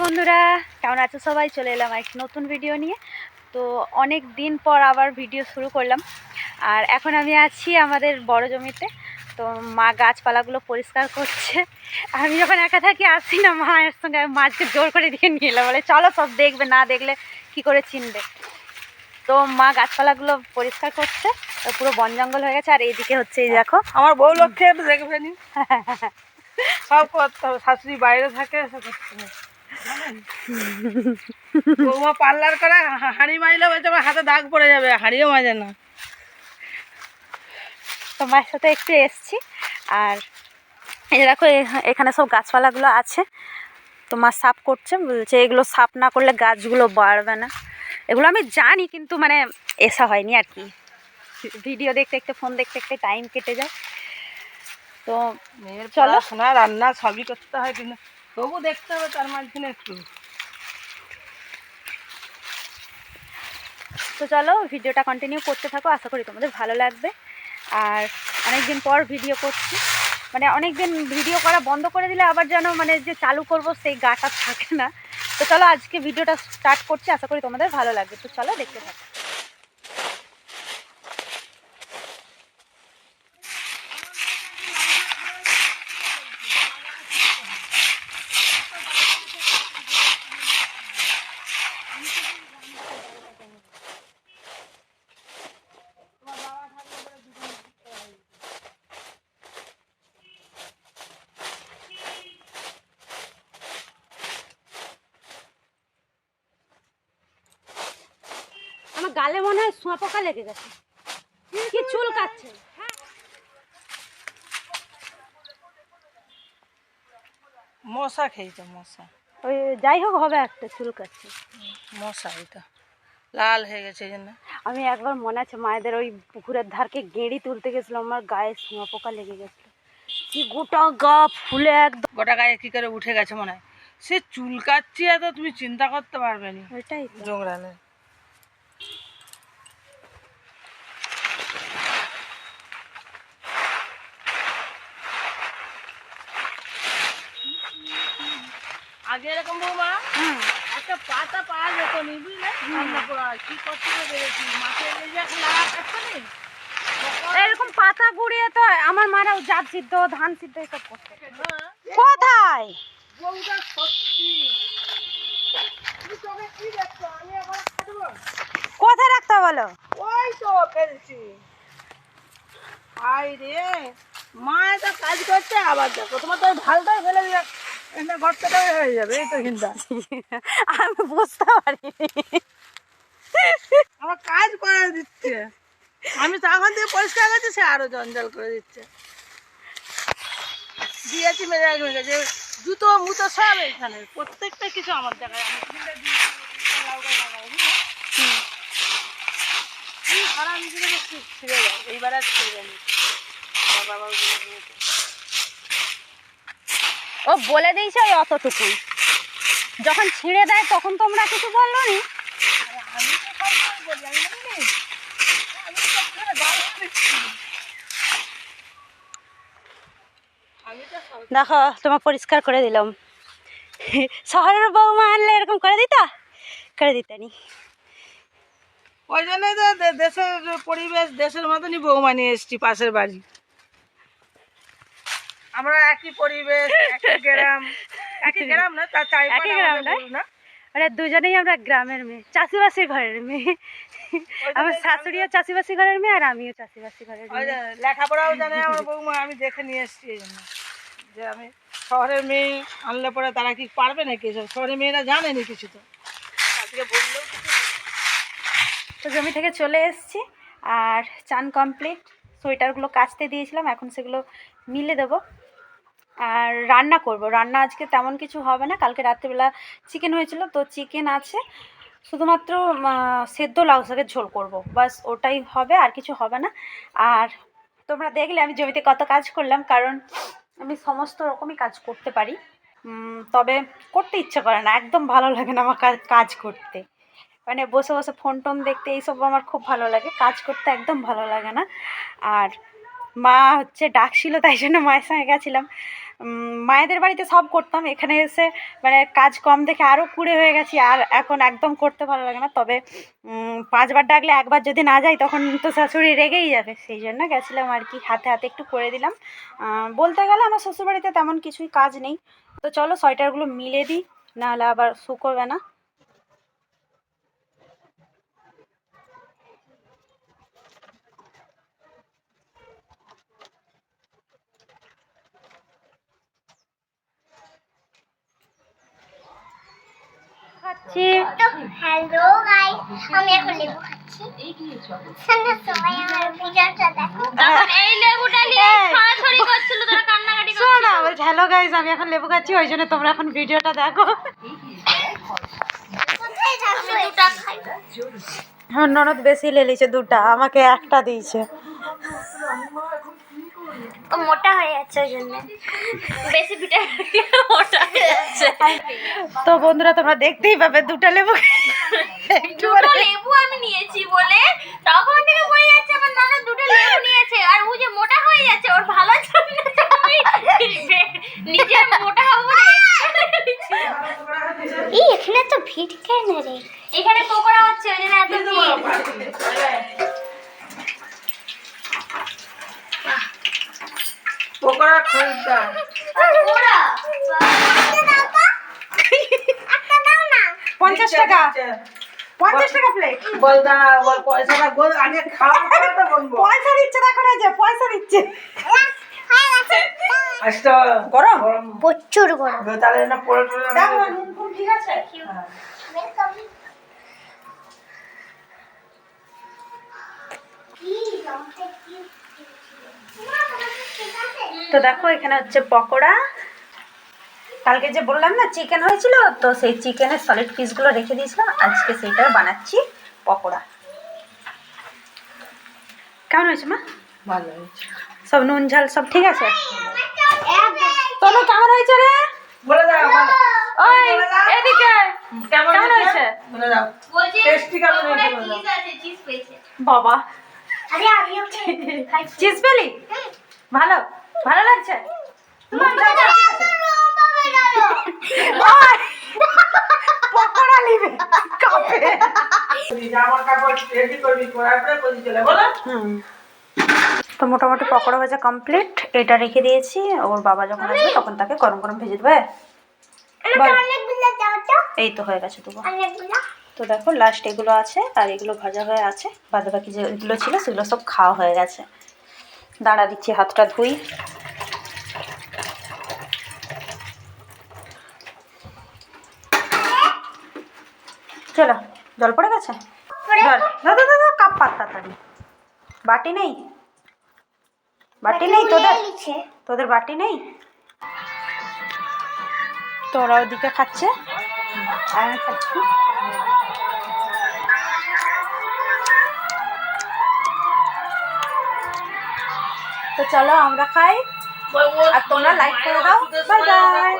বন্ধুরা, কেমন আছো সবাই? চলে এলাম এক নতুন ভিডিও নিয়ে। তো অনেক দিন পর আবার ভিডিও শুরু করলাম। আর এখন আমি আছি আমাদের বড় জমিতে। তো মা গাছপালাগুলো পরিষ্কার করছে। আমি যখন একা থাকি আসি না, মায়ের সঙ্গে মাছকে জোর করে দিয়ে নিয়ে এলাম, বলে চলো সব দেখবে, না দেখলে কি করে চিনবে। তো মা গাছপালাগুলো পরিষ্কার করছে, পুরো বন জঙ্গল হয়ে গেছে। আর এইদিকে হচ্ছে এই দেখো আমার বউ লক্ষ্যে একটু দেখবে নি সব করতে হবে, শাশুড়ি বাইরে থাকে বৌমা পার্লার করে হাঁড়ি মাইলে বলছে আমার হাতে দাগ পড়ে যাবে, হাঁড়িও মাজে না। তো মায়ের সাথে একটু এসছি। আর এই দেখো এখানে সব গাছপালাগুলো আছে, তো মা সাফ করছে, বলছে এগুলো সাফ না করলে গাছগুলো বাড়বে না। এগুলো আমি জানি, কিন্তু মানে এসা হয়নি আর কি। ভিডিও দেখতে দেখতে, ফোন দেখতে দেখতে টাইম কেটে যায়। তো মেয়ের চলো, পড়াশোনা রান্না সবই করতে হয়, কিন্তু তবু দেখতে হবে তার মাঝখানে একটু। তো চলো ভিডিওটা কন্টিনিউ করতে থাকো, আশা করি তোমাদের ভালো লাগবে। আর অনেক দিন পর ভিডিও করছি, মানে অনেক দিন ভিডিও করা বন্ধ করে দিলে আবার যেন মানে যে চালু করব সেই গাটা থাকে না। তো চলো আজকে ভিডিওটা স্টার্ট করছি, আশা করি তোমাদের ভালো লাগবে। তো চলো দেখতে থাকো। আমার গালে মনে হয় শুঁয়া পোকা লেগে গেছে, কি চুল কাটছে। মশা খেয়েছে, মশা। ওই যাই হোক, হবে একটা চুল কাটছে। মশা এটা লাল হয়ে গেছে এই জন্য। আমি একবার মনে আছে মায়েদের ওই পুকুরের ধারকে গেঁড়ি তুলতে গেছিলাম, আমার গায়ে শুঁয়া পোকা লেগে গেছিল, কি গোটা গা ফুলে একদম। গোটা গায়ে কি করে উঠে গেছে মনে হয়। সে চুল কাটছি এত, তুমি চিন্তা করতে পারবে না। ওইটাই জোংরালে আগে এরকম বৌমা একটা পাতা পাওয়া যেত নি, বুঝলে? রান্না করা কি করতে পেরেছি মাছের লাগা থাকতো নি। এরকম পাতা গুড়িয়ে তো আমার মারাও জাত সিদ্ধ, ধান সিদ্ধ এসব করতে। কোথায় বউটা সত্যি তুমি চোখে কি দেখছো? আমি এখন কাটবো। কোথায় রাখতে বলো? ওই তো ফেলছি। হাই রে, মা এটা কাজ করছে, আবার দেখো তোমার তো ঢালটাই ফেলে দিয়ে গর্তটা হয়ে যাবে। এই তো চিন্তা, আমি বুঝতে পারিনি, আমার কাজ করে দিচ্ছে। আমি তখন দিয়ে পরিষ্কার করছি, সে আরো জঞ্জাল করে দিচ্ছে। দিয়েছি মেরে মেরে যে জুতো মুতো সব এইখানে, প্রত্যেকটা কিছু আমার জায়গায়। আমি সারা নিজেকে ছিঁড়ে যায়, এইবার আর ছিঁড়ে নি। বাবা ও বলে দিয়েছে ওই অতটুকুই, যখন ছিঁড়ে দেয় তখন তোমরা কিছু বললো নি। আমি তো সবসময় বলি, আমি বলিনি, আমি তো সবসময় গাল দিচ্ছি। দেখো তোমার পরিষ্কার করে দিলাম। শহরের বৌমা আনলে এরকম করে দিতা? করে দিতানি। ওই জন্যই তো দেশের পরিবেশ দেশের মতনই বৌমা নিয়ে এসছি পাশের বাড়ি। আমরা একই পরিবেশ, একই গ্রাম, একই গ্রাম না তার চাই একই গ্রাম না, মানে দুজনেই আমরা গ্রামের মেয়ে, চাষিবাসীর ঘরের মেয়ে। আমার শাশুড়িও চাষিবাসী ঘরের মেয়ে, আর আমিও চাষিবাসী ঘরের মেয়ে। লেখাপড়াও জানে আমার বৌমা, আমি দেখে নিয়ে এসছি। এই জন্য যে আমি শহরের মেয়ে আনলে পরে তারা কি পারবে নাকি এসব? শহরের মেয়েরা জানেনি কিছু, তো আজকে বললেও কিছু। তো জমি থেকে চলে এসেছি, আর চান কমপ্লিট। সোয়েটারগুলো কাচতে দিয়েছিলাম, এখন সেগুলো মিলে দেবো। আর রান্না করব, রান্না আজকে তেমন কিছু হবে না। কালকে রাত্রিবেলা চিকেন হয়েছিল, তো চিকেন আছে, শুধুমাত্র সেদ্ধ লাউ শাকের ঝোল করব, বাস ওটাই হবে, আর কিছু হবে না। আর তোমরা দেখলে আমি জমিতে কত কাজ করলাম, কারণ আমি সমস্ত রকমই কাজ করতে পারি, তবে করতে ইচ্ছে করে না, একদম ভালো লাগে না আমার কাজ করতে। মানে বসে বসে ফোন টোন দেখতে এইসব আমার খুব ভালো লাগে, কাজ করতে একদম ভালো লাগে না। আর মা হচ্ছে ডাকছিল, তাই জন্য মায়ের সঙ্গে গেছিলাম। মায়েদের বাড়িতে সব করতাম, এখানে এসে মানে কাজ কম দেখে আরও কুঁড়ে হয়ে গেছি, আর এখন একদম করতে ভালো লাগে না। তবে 5বার ডাকলে একবার যদি না যাই তখন তো শাশুড়ি রেগেই যাবে, সেই জন্য গেছিলাম আর কি, হাতে হাতে একটু করে দিলাম। বলতে গেলে আমার শ্বশুরবাড়িতে তেমন কিছুই কাজ নেই। তো চলো সোয়েটারগুলো মিলে দিই, নাহলে আবার শুকোবে না। খাচ্ছি। হ্যালো গাইস, আমি এখন লেবু খাচ্ছি। সন্ধ্যার সময় আমার ভিডিওটা দেখো। এই লেবুটা নিয়ে ছড়াছড়ি করছিল, তারা কান্নাকাটি করছিল। শোনা বলছে হ্যালো গাইস, আমি এখন লেবু খাচ্ছি, ওই জন্য তোমরা এখন ভিডিওটা দেখো। কোথায় যাচ্ছ? আমি দুটো খাই। হ্যাঁ, ননদ বেশি লেলিছে, 2টা, আমাকে 1টা দিয়েছে। ও মোটা হয়ে যাচ্ছে, ওই জন্য বেশি ভিটামিন মোটা হয়ে যাচ্ছে। তো বন্ধুরা তোমরা দেখতেই পাবে 2টা লেবু দুটো লেবু আমি নিয়েছি বলে তখন থেকে বলে যাচ্ছে আমার নানা দুটো লেবু নিয়েছে, আর ও যে মোটা হয়ে যাচ্ছে ওর ভালো জন্য আমি নিজে মোটা হব বলে। এই এখানে তো ভিড় কেন রে? এখানে পকোড়া হচ্ছে, ওই জন্য এত ভিড়। পকোড়া খুলতা পকোড়া 50 টাকা, 50 টাকা প্লেট। বল দাঁড়া, বল পয়সাটা গোল আগে, খাওয়া পরে বলবো। পয়সা দিচ্ছে, দেখো না যে পয়সা দিচ্ছে। আচ্ছা গরম গরম প্রচুর গরম। তাহলে না পড়ে টড়ে দেখো নুন ফুন ঠিক আছে। তো দেখো এখানে হচ্ছে পকোড়া, কালকে যে বললাম না চিকেন হয়েছিল, তো সেই চিকেনের সলিড পিসগুলো রেখে দিয়েছিলাম, আজকে সেইটা বানাচ্ছি পকোড়া। কেমন হয়েছে মা? ভালো হয়েছে। সব নুন ঝাল সব ঠিক আছে? তোমার কেমন হয়েছে রে? বলে দাও ওই এদিকে কেমন কেমন হয়েছে? বলে দাও বলছি টেস্টি কেমন হয়েছে বলে দাও। চিজ আছে, চিজ পেয়েছে। বাবা আরে আমিও খাইছি। চিজ পেলি? ভালো ভালো লাগছে? নুন ঝাল সব ঠিক আছে? ওই, পকোড়া নিবে কাপে। জামা কাপড় রেডি করবি, করার পরে করে চলে বলো। তো মোটামুটি পকোড়া ভাজা কমপ্লিট, এটা রেখে দিয়েছি, ওর বাবা যখন আসবে তখন তাকে গরম গরম ভেজে দেবে। বল। অনেকগুলো দাও তো, এই তো হয়ে গেছে তবু। অনেকগুলো। তো দেখো লাস্ট এগুলো আছে, আর এগুলো ভাজা হয়ে আছে, বাদ বাকি যেগুলো ছিল সেগুলো সব খাওয়া হয়ে গেছে। দাঁড়া দিচ্ছি, হাতটা ধুই। চলো জল পড়ে গেছে, জল দাদা দাদা কাপ পাত তাড়াতাড়ি। বাটি নেই? বাটি নেই তোদের? তোদের বাটি নেই? তো ওরা ওদিকে খাচ্ছে আর আমি খাচ্ছি। তো চলো আমরা খাই, আর তোমরা লাইক করে দাও। Bye bye.